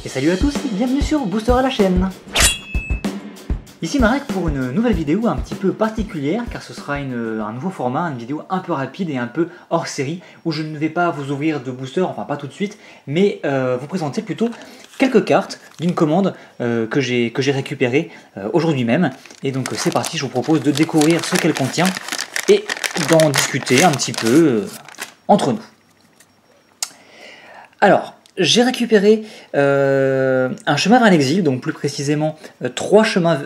Et salut à tous, bienvenue sur Booster à la chaîne. Ici Marek pour une nouvelle vidéo un petit peu particulière car ce sera un nouveau format, une vidéo un peu rapide et un peu hors série où je ne vais pas vous ouvrir de booster, enfin pas tout de suite, mais vous présenter plutôt quelques cartes d'une commande que j'ai récupérée aujourd'hui même. Et donc c'est parti, je vous propose de découvrir ce qu'elle contient et d'en discuter un petit peu entre nous. Alors, j'ai récupéré un chemin vers l'exil, donc plus précisément trois chemins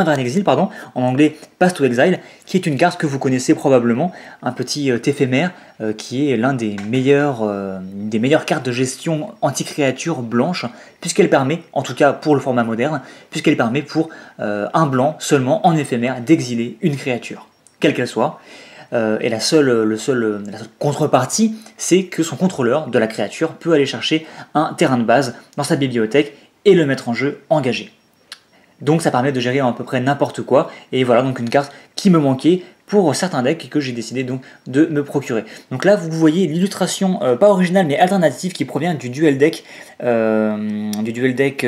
vers l'exil, pardon, en anglais Path to Exile, qui est une carte que vous connaissez probablement, un petit éphémère qui est l'un des meilleures cartes de gestion anti-créature blanche, puisqu'elle permet, en tout cas pour le format moderne, puisqu'elle permet pour un blanc seulement en éphémère d'exiler une créature, quelle qu'elle soit. Et la seule contrepartie, c'est que son contrôleur de la créature peut aller chercher un terrain de base dans sa bibliothèque et le mettre en jeu engagé. Donc ça permet de gérer à peu près n'importe quoi, et voilà donc une carte qui me manquait pour certains decks et que j'ai décidé donc de me procurer. Donc là vous voyez l'illustration pas originale mais alternative qui provient du duel deck.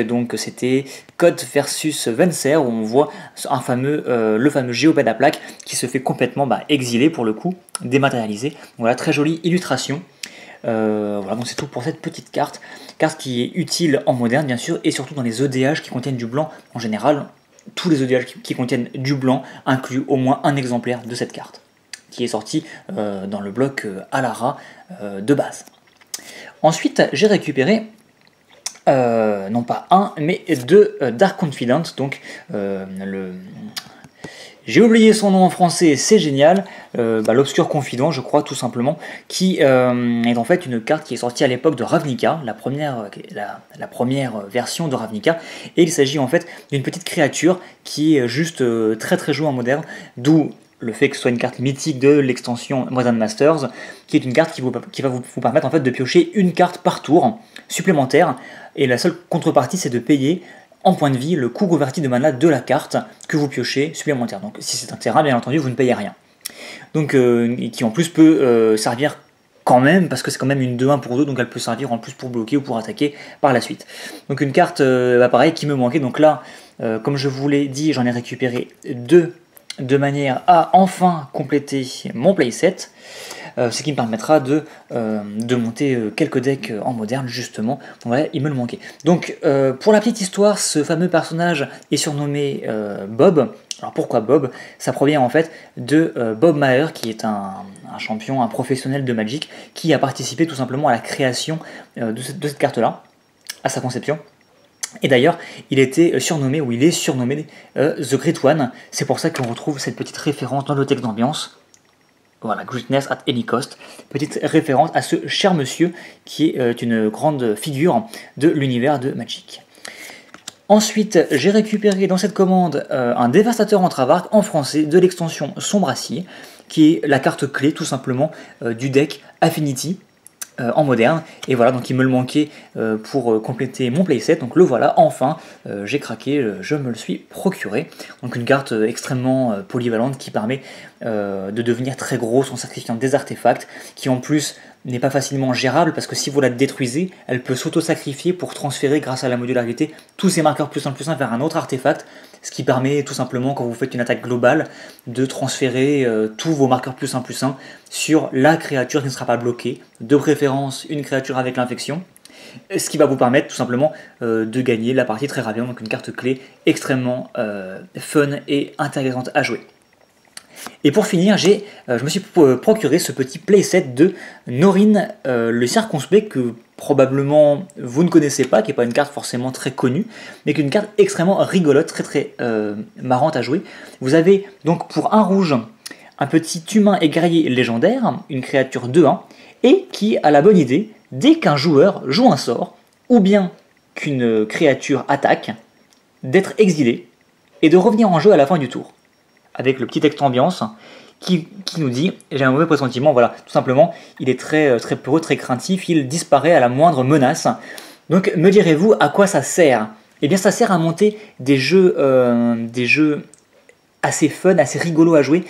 Donc c'était Code versus Venser où on voit le fameux Géopède à plaque qui se fait complètement exiler pour le coup, dématérialisé. Voilà, très jolie illustration. Voilà, donc c'est tout pour cette petite carte qui est utile en moderne bien sûr et surtout dans les EDH qui contiennent du blanc. En général, tous les EDH qui contiennent du blanc incluent au moins un exemplaire de cette carte qui est sorti dans le bloc Alara de base. Ensuite, j'ai récupéré non pas un mais deux Dark Confidant, donc j'ai oublié son nom en français, c'est génial, l'Obscur Confident je crois tout simplement, qui est en fait une carte qui est sortie à l'époque de Ravnica, la première version de Ravnica, et il s'agit en fait d'une petite créature qui est juste très très jouée en moderne, d'où le fait que ce soit une carte mythique de l'extension Modern Masters, qui est une carte qui va vous permettre en fait de piocher une carte par tour supplémentaire, et la seule contrepartie c'est de payer en point de vie le coût converti de mana de la carte que vous piochez supplémentaire. Donc si c'est un terrain, bien entendu, vous ne payez rien. Donc qui en plus peut servir quand même, parce que c'est quand même une 2-1 pour 2, donc elle peut servir en plus pour bloquer ou pour attaquer par la suite. Donc une carte pareil qui me manquait, donc là, comme je vous l'ai dit, j'en ai récupéré deux de manière à enfin compléter mon playset. Ce qui me permettra de monter quelques decks en moderne justement. Donc voilà, il me le manquait. Donc pour la petite histoire, ce fameux personnage est surnommé Bob. Alors pourquoi Bob? Ça provient en fait de Bob Maher, qui est un champion, un professionnel de Magic, qui a participé tout simplement à la création de cette carte-là, à sa conception. Et d'ailleurs, il est surnommé The Great One. C'est pour ça qu'on retrouve cette petite référence dans le texte d'ambiance. Voilà, Greatness at any cost, petite référence à ce cher monsieur qui est une grande figure de l'univers de Magic. Ensuite, j'ai récupéré dans cette commande un dévastateur entravarque en français de l'extension Sombracier, qui est la carte clé tout simplement du deck Affinity en moderne, et voilà, donc il me le manquait pour compléter mon playset, donc le voilà, enfin, j'ai craqué, je me le suis procuré. Donc une carte extrêmement polyvalente qui permet de devenir très grosse en sacrifiant des artefacts, qui en plus n'est pas facilement gérable, parce que si vous la détruisez, elle peut s'auto-sacrifier pour transférer grâce à la modularité tous ces marqueurs +1/+1 vers un autre artefact, ce qui permet tout simplement, quand vous faites une attaque globale, de transférer tous vos marqueurs +1/+1 sur la créature qui ne sera pas bloquée, de préférence une créature avec l'infection, ce qui va vous permettre tout simplement de gagner la partie très rapidement, donc une carte clé extrêmement fun et intéressante à jouer. Et pour finir, je me suis procuré ce petit playset de Norin le Circonspect, que probablement vous ne connaissez pas, qui n'est pas une carte forcément très connue, mais qui est une carte extrêmement rigolote, très très marrante à jouer. Vous avez donc pour un rouge un petit humain et guerrier légendaire, une créature 2/1, et qui a la bonne idée, dès qu'un joueur joue un sort, ou bien qu'une créature attaque, d'être exilé et de revenir en jeu à la fin du tour. Avec le petit texte ambiance qui nous dit « J'ai un mauvais pressentiment », voilà, tout simplement, il est très peureux, très craintif, il disparaît à la moindre menace. Donc me direz-vous à quoi ça sert? Eh bien ça sert à monter des jeux assez fun, assez rigolos à jouer,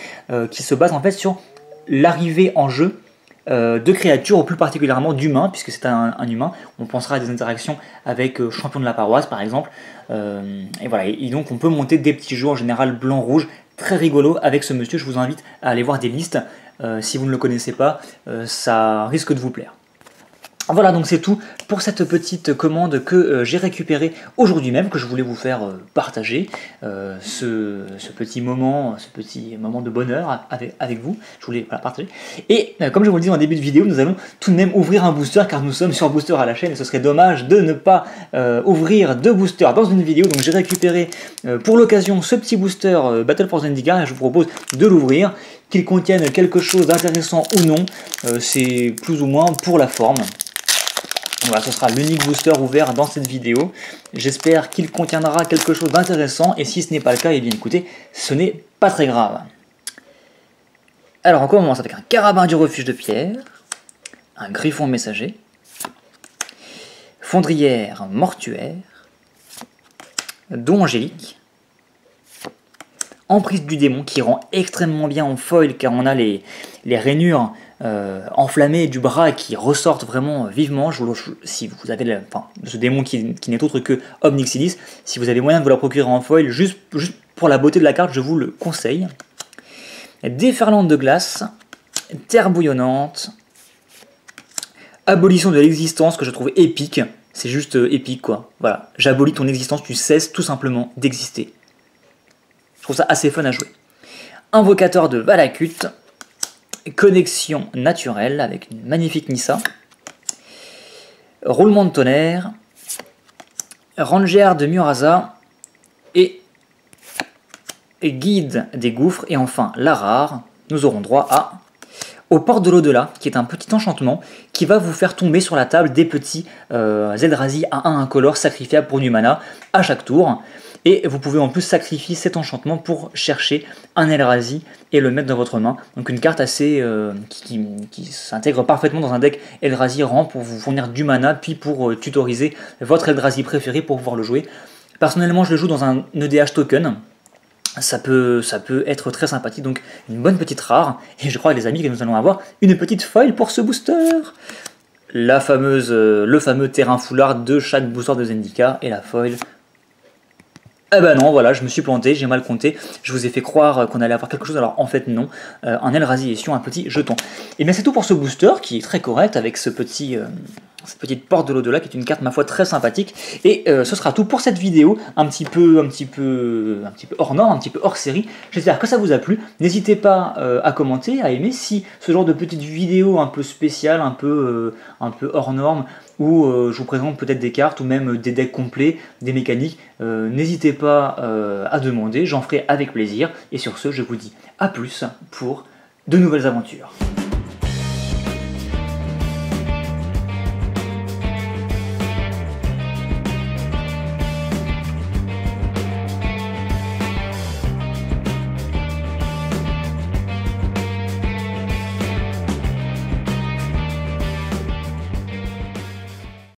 qui se basent en fait sur l'arrivée en jeu de créatures, ou plus particulièrement d'humains, puisque c'est un humain. On pensera à des interactions avec champion de la paroisse par exemple. Et voilà, et donc on peut monter des petits jeux en général blanc-rouge, très rigolo avec ce monsieur. Je vous invite à aller voir des listes. Si vous ne le connaissez pas, ça risque de vous plaire. Voilà, donc c'est tout pour cette petite commande que j'ai récupérée aujourd'hui même, que je voulais vous faire partager ce petit moment de bonheur avec vous. Je voulais partager. Et comme je vous le dis en début de vidéo, nous allons tout de même ouvrir un booster, car nous sommes sur Booster à la chaîne et ce serait dommage de ne pas ouvrir 2 boosters dans une vidéo. Donc j'ai récupéré pour l'occasion ce petit booster Battle for Zendikar et je vous propose de l'ouvrir. Qu'il contienne quelque chose d'intéressant ou non, c'est plus ou moins pour la forme. Voilà, ce sera l'unique booster ouvert dans cette vidéo. J'espère qu'il contiendra quelque chose d'intéressant, et si ce n'est pas le cas, eh bien écoutez, ce n'est pas très grave. Alors on commence avec un carabin du refuge de pierre, un griffon messager, fondrière mortuaire, don angélique, emprise du démon qui rend extrêmement bien en foil, car on a les rainures enflammées du bras qui ressortent vraiment vivement. Si vous avez ce démon qui n'est autre que Omnixilis, si vous avez moyen de vous la procurer en foil, juste pour la beauté de la carte, je vous le conseille. Déferlante de glace, terre bouillonnante, abolition de l'existence, que je trouve épique. C'est juste épique quoi. Voilà, j'abolis ton existence, tu cesses tout simplement d'exister. Je trouve ça assez fun à jouer. Invocateur de Valakut, connexion naturelle avec une magnifique Nissa, roulement de tonnerre, Ranger de Murasa et guide des gouffres. Et enfin, la rare, nous aurons droit à Aux portes de l'au-delà, qui est un petit enchantement qui va vous faire tomber sur la table des petits Eldrazi à 1 incolore sacrifiables pour du mana à chaque tour. Et vous pouvez en plus sacrifier cet enchantement pour chercher un Eldrazi et le mettre dans votre main. Donc une carte assez qui s'intègre parfaitement dans un deck Eldrazi rang pour vous fournir du mana, puis pour tutoriser votre Eldrazi préféré pour pouvoir le jouer. Personnellement, je le joue dans un EDH token. Ça peut être très sympathique, donc une bonne petite rare. Et je crois, les amis, que nous allons avoir une petite foil pour ce booster. Le fameux terrain foulard de chaque booster de Zendikar et la foil. Eh ben non, voilà, je me suis planté, j'ai mal compté, je vous ai fait croire qu'on allait avoir quelque chose, alors en fait non, un Eldrazi est sur un petit jeton. Et bien c'est tout pour ce booster qui est très correct avec cette petite porte de l'au-delà qui est une carte ma foi très sympathique. Et ce sera tout pour cette vidéo, un petit peu hors norme, un petit peu hors série. J'espère que ça vous a plu. N'hésitez pas à commenter, à aimer si ce genre de petite vidéo un peu spéciale, un peu hors norme, où je vous présente peut-être des cartes ou même des decks complets, des mécaniques. N'hésitez pas à demander, j'en ferai avec plaisir. Et sur ce, je vous dis à plus pour de nouvelles aventures.